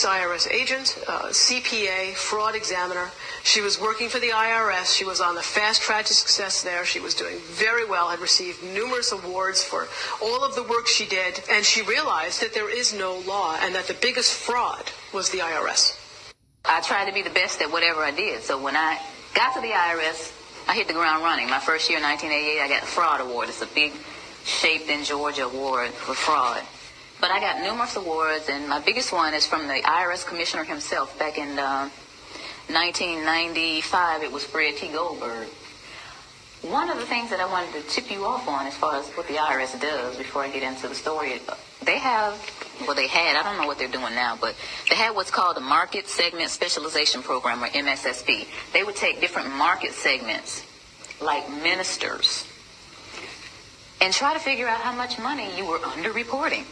ex-IRS agent, CPA, fraud examiner. She was working for the IRS. She was on the fast track to success there. She was doing very well, had received numerous awards for all of the work she did, and she realized that there is no law and that the biggest fraud was the IRS. I tried to be the best at whatever I did. So when I got to the IRS, I hit the ground running. My first year in 1988, I got the Fraud Award. It's a big Shaped in Georgia award for fraud. But I got numerous awards, and my biggest one is from the IRS commissioner himself. Back in 1995, it was Fred T. Goldberg. One of the things that I wanted to tip you off on as far as what the IRS does before I get into the story, they had, I don't know what they're doing now, but they had what's called the Market Segment Specialization Program, or MSSP. They would take different market segments, like ministers, and try to figure out how much money you were underreporting.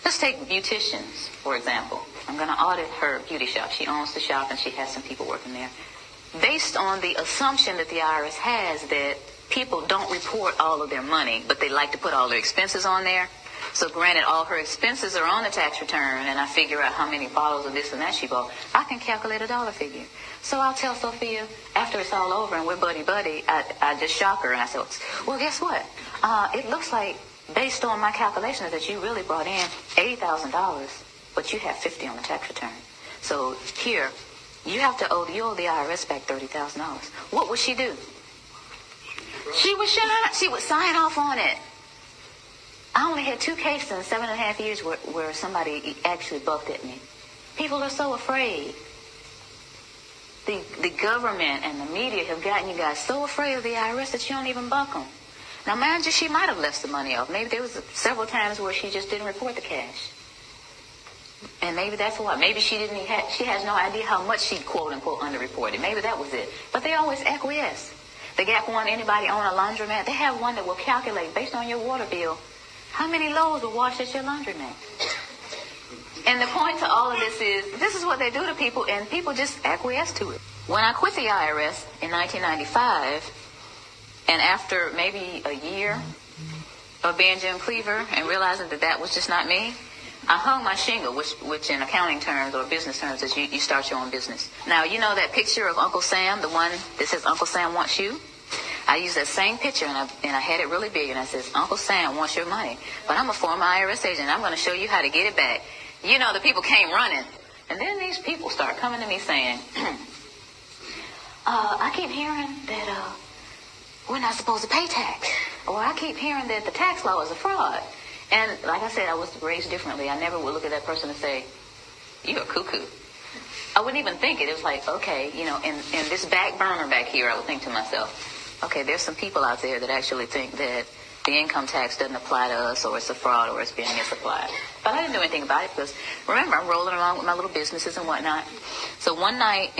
Let's take beauticians, for example. I'm going to audit her beauty shop. She owns the shop, and she has some people working there. Based on the assumption that the IRS has that people don't report all of their money, but they like to put all their expenses on there. So granted, all her expenses are on the tax return, and I figure out how many bottles of this and that she bought, I can calculate a dollar figure. So I'll tell Sophia, after it's all over and we're buddy-buddy, I just shock her, and I say, well, guess what? It looks like, based on my calculations, that you really brought in $80,000, but you have $50 on the tax return. So here, you owe the IRS back $30,000. What would she do? She would sign off on it. I only had 2 cases in 7.5 years where somebody actually bucked at me. People are so afraid. The government and the media have gotten you guys so afraid of the IRS that you don't even buck them. Now, mind you, she might have left the money off. Maybe there was several times where she just didn't report the cash. And maybe that's why. Maybe she has no idea how much she quote-unquote underreported. Maybe that was it. But they always acquiesce. The Gap one, anybody own a laundromat, they have one that will calculate, based on your water bill, how many loads will wash at your laundromat. And the point to all of this is what they do to people, and people just acquiesce to it. When I quit the IRS in 1995, and after maybe a year of being Jim Cleaver and realizing that was just not me, I hung my shingle, which in accounting terms or business terms is you start your own business. Now, you know that picture of Uncle Sam, the one that says Uncle Sam wants you? I used that same picture, and I had it really big, and I says, Uncle Sam wants your money, but I'm a former IRS agent. I'm going to show you how to get it back. You know, the people came running. And then these people start coming to me saying, I keep hearing that we're not supposed to pay tax. Or I keep hearing that the tax law is a fraud. And like I said, I was raised differently. I never would look at that person and say, you're a cuckoo. I wouldn't even think it. It was like, okay, you know, in this back burner back here, I would think to myself, okay, there's some people out there that actually think that the income tax doesn't apply to us, or it's a fraud, or it's being misapplied. But I didn't do anything about it because, remember, I'm rolling along with my little businesses and whatnot. So one night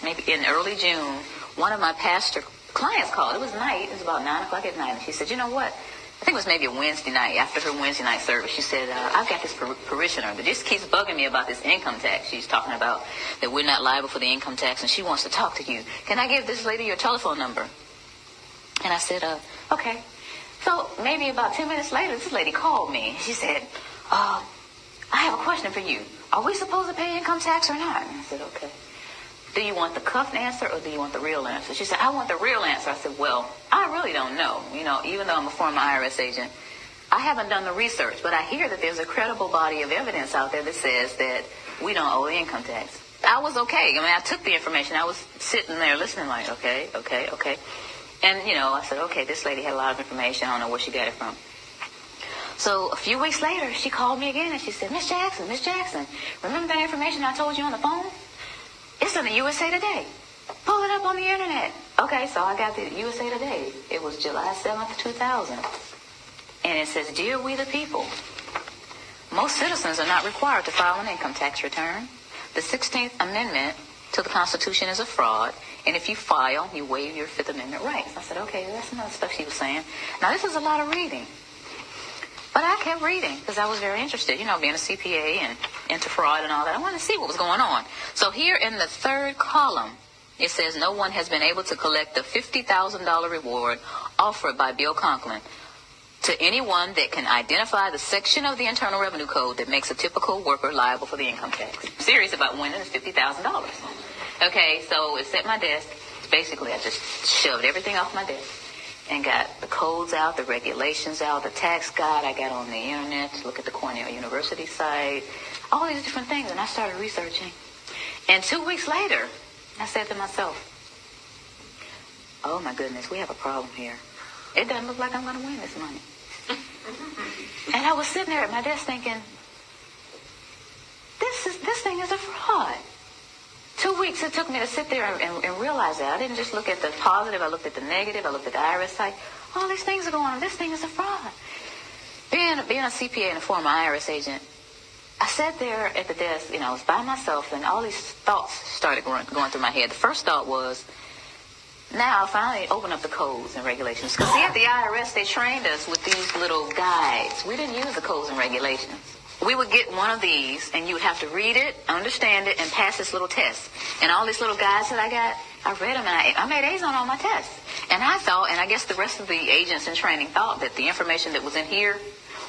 maybe in early June, one of my pastor clients called. It was night. It was about 9 o'clock at night. And she said, you know what? I think it was maybe a Wednesday night, after her Wednesday night service. She said, I've got this parishioner that just keeps bugging me about this income tax. She's talking about that we're not liable for the income tax, and she wants to talk to you. Can I give this lady your telephone number? And I said, okay. So maybe about 10 minutes later, this lady called me. She said, I have a question for you. Are we supposed to pay income tax or not? And I said, okay. Do you want the cuffed answer or do you want the real answer? She said, I want the real answer. I said, well, I really don't know. You know, even though I'm a former IRS agent, I haven't done the research, but I hear that there's a credible body of evidence out there that says that we don't owe the income tax. I was okay. I mean, I took the information. I was sitting there listening like, okay. And, you know, I said, okay, this lady had a lot of information. I don't know where she got it from. So a few weeks later, she called me again and she said, Miss Jackson, remember that information I told you on the phone? It's in the USA Today. Pull it up on the internet. Okay, so I got the USA Today. It was July 7th, 2000. And it says, Dear we the people, most citizens are not required to file an income tax return. The 16th Amendment to the Constitution is a fraud. And if you file, you waive your Fifth Amendment rights. I said, okay, that's another stuff she was saying. Now, this is a lot of reading. But I kept reading because I was very interested, you know, being a CPA and into fraud and all that. I wanted to see what was going on. So here in the third column, it says no one has been able to collect the $50,000 reward offered by Bill Conklin. to anyone that can identify the section of the Internal Revenue Code that makes a typical worker liable for the income tax. I'm serious about winning is $50,000. Okay, so it's at my desk. Basically, I just shoved everything off my desk and got the codes out, the regulations out, the tax guide I got on the internet to look at the Cornell University site, all these different things, and I started researching. And 2 weeks later, I said to myself, oh my goodness, we have a problem here. It doesn't look like I'm going to win this money. And I was sitting there at my desk thinking, this thing is a fraud. 2 weeks it took me to sit there and realize that. I didn't just look at the positive, I looked at the negative, I looked at the IRS site. All these things are going on. This thing is a fraud. Being a CPA and a former IRS agent, I sat there at the desk, I was by myself, and all these thoughts started going through my head. The first thought was, now I'll finally open up the codes and regulations. Because see, at the IRS, they trained us with these little guides. We didn't use the codes and regulations. We would get one of these, and you would have to read it, understand it, and pass this little test. And all these little guides that I got, I read them, and I made A's on all my tests. And I thought, and I guess the rest of the agents in training thought, that the information that was in here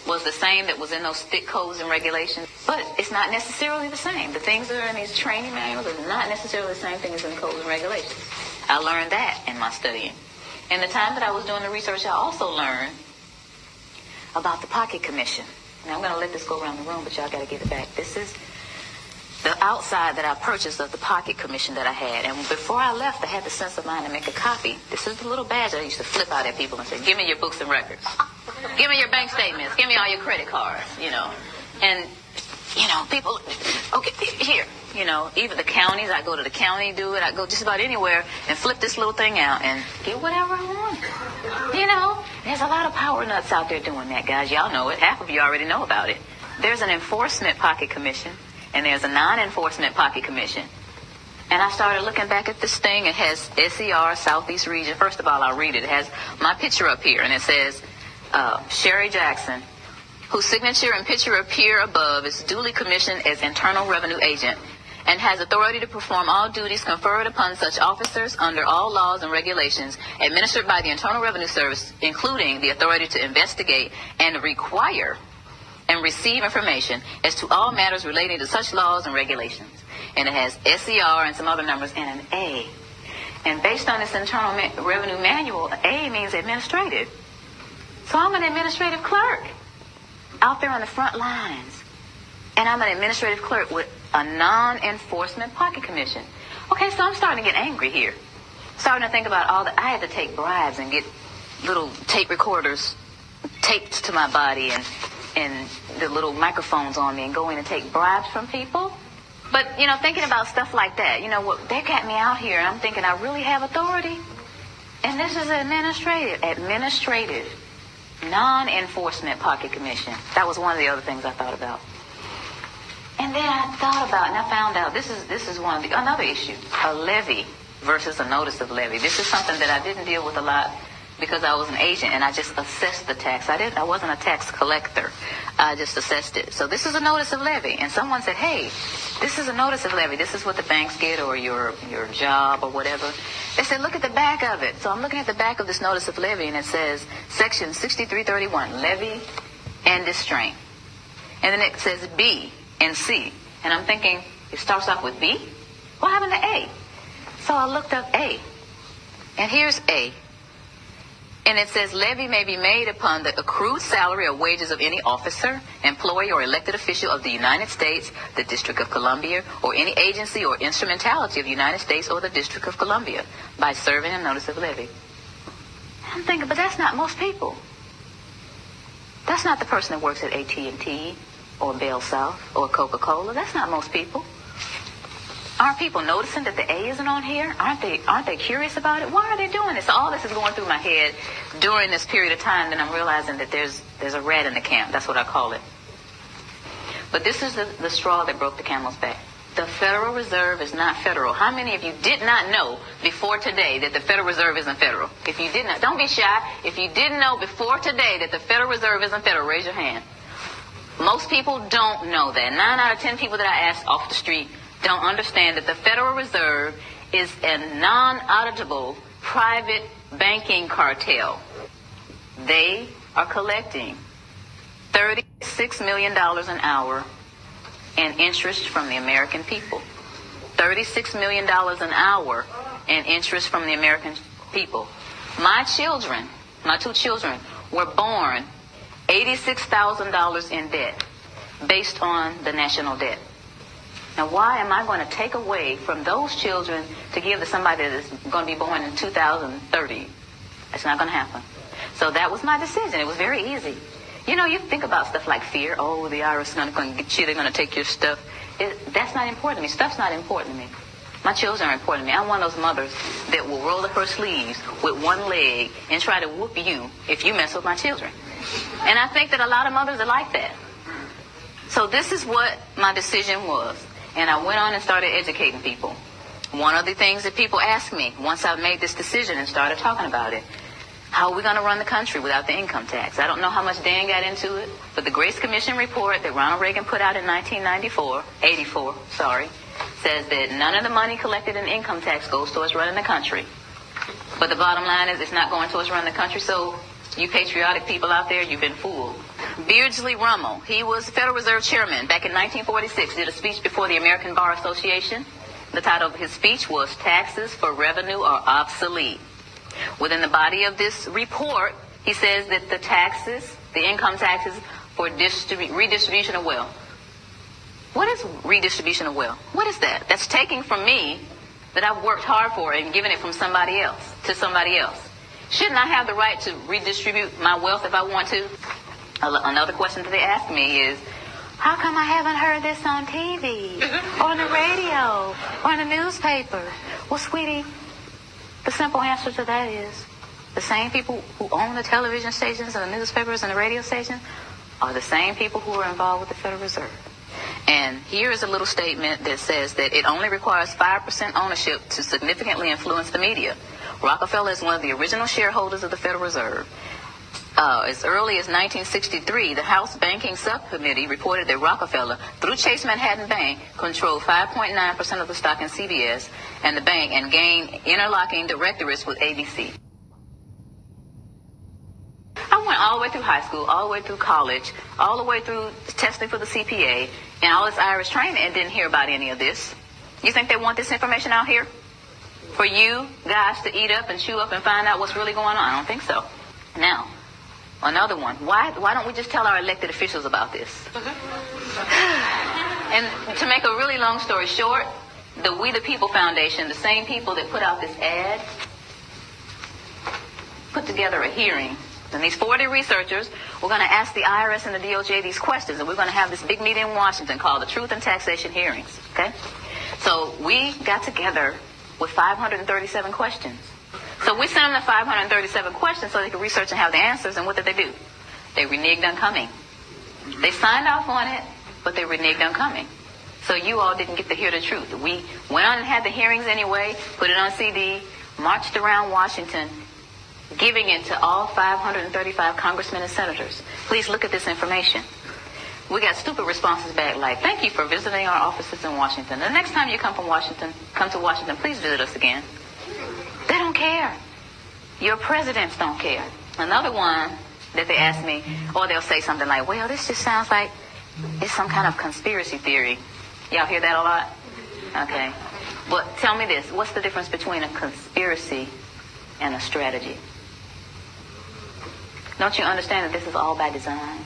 was the same that was in those thick codes and regulations. But it's not necessarily the same. The things that are in these training manuals are not necessarily the same thing as in the codes and regulations. I learned that in my studying. In the time that I was doing the research, I also learned about the Pocket Commission. Now I'm going to let this go around the room, but y'all got to get it back. This is the outside that I purchased of the Pocket Commission that I had. And before I left, I had the sense of mind to make a copy. This is the little badge that I used to flip out at people and say, give me your books and records. Give me your bank statements. Give me all your credit cards, And, people, okay, here. Even the counties, I go to the county, do it. I go just about anywhere and flip this little thing out and get whatever I want. There's a lot of power nuts out there doing that, guys. Y'all know it. Half of you already know about it. There's an enforcement pocket commission, and there's a non-enforcement pocket commission. And I started looking back at this thing. It has SER, Southeast Region. First of all, I'll read it. It has my picture up here, and it says, Sherry Jackson, whose signature and picture appear above, is duly commissioned as Internal Revenue Agent and has authority to perform all duties conferred upon such officers under all laws and regulations administered by the Internal Revenue Service, including the authority to investigate and require and receive information as to all matters relating to such laws and regulations. And it has SER and some other numbers and an A. And based on this Internal Revenue Manual, A means administrative. So I'm an administrative clerk out there on the front lines. And I'm an administrative clerk with a non-enforcement pocket commission. Okay, so I'm starting to get angry here. Starting to think about I had to take bribes and get little tape recorders taped to my body and the little microphones on me and go in and take bribes from people. But, thinking about stuff like that, they got me out here and I'm thinking I really have authority. And this is administrative, non-enforcement pocket commission. That was one of the other things I thought about. And then I thought about, and I found out this is another issue, a levy versus a notice of levy. This is something that I didn't deal with a lot because I was an agent and I just assessed the tax. I wasn't a tax collector. I just assessed it. So this is a notice of levy. And someone said, hey, this is a notice of levy. This is what the banks get or your job or whatever. They said, look at the back of it. So I'm looking at the back of this notice of levy and it says section 6331, levy and distraint. And then it says B and C. And I'm thinking, it starts off with B? What happened to A? So I looked up A. And here's A. And it says levy may be made upon the accrued salary or wages of any officer, employee, or elected official of the United States, the District of Columbia, or any agency or instrumentality of the United States or the District of Columbia by serving a notice of levy. I'm thinking, but that's not most people. That's not the person that works at AT&T or Bell South or Coca-Cola. That's not most people. Aren't people noticing that the A isn't on here? Aren't they curious about it? Why are they doing this? All this is going through my head during this period of time, then I'm realizing that there's a rat in the camp. That's what I call it. But this is the straw that broke the camel's back. The Federal Reserve is not federal. How many of you did not know before today that the Federal Reserve isn't federal? If you did not, don't be shy. If you didn't know before today that the Federal Reserve isn't federal, raise your hand. Most people don't know that. 9 out of 10 people that I asked off the street don't understand that the Federal Reserve is a non-auditable private banking cartel. They are collecting $36 million an hour in interest from the American people. $36 million an hour in interest from the American people. My children, my two children, were born $86,000 in debt based on the national debt. Now, why am I going to take away from those children to give to somebody that's going to be born in 2030? That's not going to happen. So that was my decision. It was very easy. You know, you think about stuff like fear. Oh, the IRS is going to get you. They're going to take your stuff. That's not important to me. Stuff's not important to me. My children are important to me. I'm one of those mothers that will roll up her sleeves with one leg and try to whoop you if you mess with my children. And I think that a lot of mothers are like that. So this is what my decision was. And I went on and started educating people. One of the things that people asked me once I made this decision and started talking about it, how are we going to run the country without the income tax? I don't know how much Dan got into it, but the Grace Commission report that Ronald Reagan put out in 84, says that none of the money collected in income tax goes towards running the country. But the bottom line is it's not going towards running the country, so you patriotic people out there, you've been fooled. Beardsley Rummel, he was Federal Reserve Chairman back in 1946, did a speech before the American Bar Association. The title of his speech was Taxes for Revenue Are Obsolete. Within the body of this report, he says that the taxes, the income taxes for redistribution of wealth. What is redistribution of wealth? What is that? That's taking from me that I've worked hard for and giving it from somebody else to somebody else. Shouldn't I have the right to redistribute my wealth if I want to? Another question that they ask me is, how come I haven't heard this on TV or on the radio or in the newspaper? Well, sweetie, the simple answer to that is the same people who own the television stations and the newspapers and the radio stations are the same people who are involved with the Federal Reserve. And here is a little statement that says that it only requires 5% ownership to significantly influence the media. Rockefeller is one of the original shareholders of the Federal Reserve. As early as 1963, the House Banking Subcommittee reported that Rockefeller, through Chase Manhattan Bank, controlled 5.9% of the stock in CBS and the bank and gained interlocking directorates with ABC. I went all the way through high school, all the way through college, all the way through testing for the CPA, and all this Irish training and didn't hear about any of this. You think they want this information out here? For you guys to eat up and chew up and find out what's really going on? I don't think so. Now, another one. Why don't we just tell our elected officials about this? And to make a really long story short, the We the People Foundation, the same people that put out this ad, put together a hearing. And these 40 researchers, we're going to ask the IRS and the DOJ these questions, and we're going to have this big meeting in Washington called the Truth and Taxation Hearings. Okay? So we got together with 537 questions. So we sent them the 537 questions so they could research and have the answers, and what did they do? They reneged on coming. They signed off on it, but they reneged on coming. So you all didn't get to hear the truth. We went on and had the hearings anyway, put it on CD, marched around Washington, giving it to all 535 congressmen and senators. Please look at this information. We got stupid responses back like, thank you for visiting our offices in Washington. The next time you come to Washington, please visit us again. They don't care. Your presidents don't care. Another one that they ask me, or they'll say something like, well, this just sounds like it's some kind of conspiracy theory. Y'all hear that a lot? Okay. But tell me this, what's the difference between a conspiracy and a strategy? Don't you understand that this is all by design?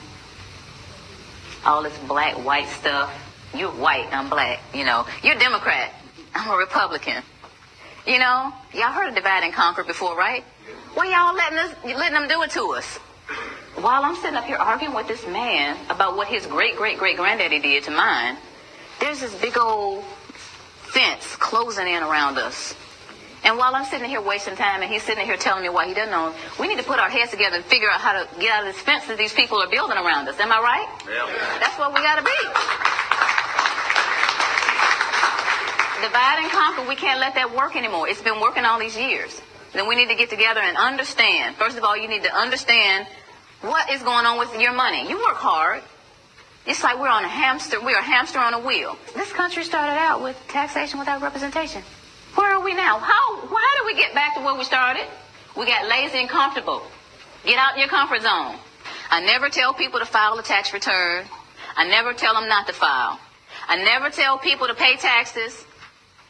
All this black, white stuff. You're white, I'm black, you know. You're a Democrat, I'm a Republican. You know, y'all heard of divide and conquer before, right? Why y'all letting them do it to us? While I'm sitting up here arguing with this man about what his great-great-great-granddaddy did to mine, there's this big old fence closing in around us. And while I'm sitting here wasting time and he's sitting here telling me why he doesn't know, we need to put our heads together and figure out how to get out of this fence that these people are building around us. Am I right? Yeah. That's what we got to be. Divide and conquer, we can't let that work anymore. It's been working all these years. Then we need to get together and understand. First of all, you need to understand what is going on with your money. You work hard. It's like we're a hamster on a wheel. This country started out with taxation without representation. Where are we now? Why did we get back to where we started? We got lazy and comfortable. Get out in your comfort zone. I never tell people to file a tax return. I never tell them not to file. I never tell people to pay taxes,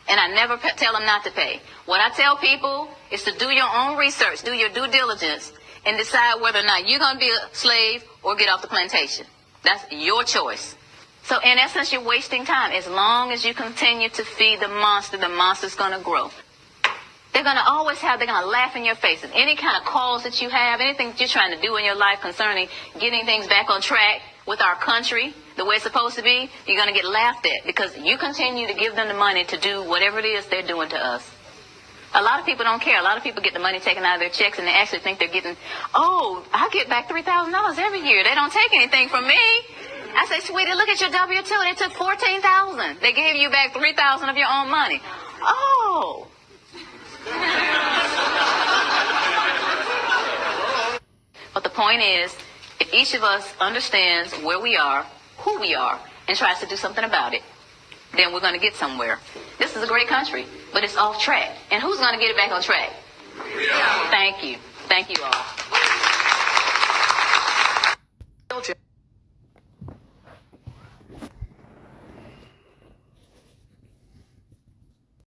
and I never tell them not to pay. What I tell people is to do your own research, do your due diligence, and decide whether or not you're going to be a slave or get off the plantation. That's your choice. So in essence, you're wasting time. As long as you continue to feed the monster's going to grow. They're going to laugh in your face. And any kind of cause that you have, anything that you're trying to do in your life concerning getting things back on track with our country, the way it's supposed to be, you're going to get laughed at because you continue to give them the money to do whatever it is they're doing to us. A lot of people don't care. A lot of people get the money taken out of their checks and they actually think they're getting, I get back $3,000 every year. They don't take anything from me. I say, sweetie, look at your W-2. They took $14,000. They gave you back $3,000 of your own money. Oh. But the point is, if each of us understands where we are, who we are, and tries to do something about it, then we're going to get somewhere. This is a great country, but it's off track. And who's going to get it back on track? Thank you. Thank you all.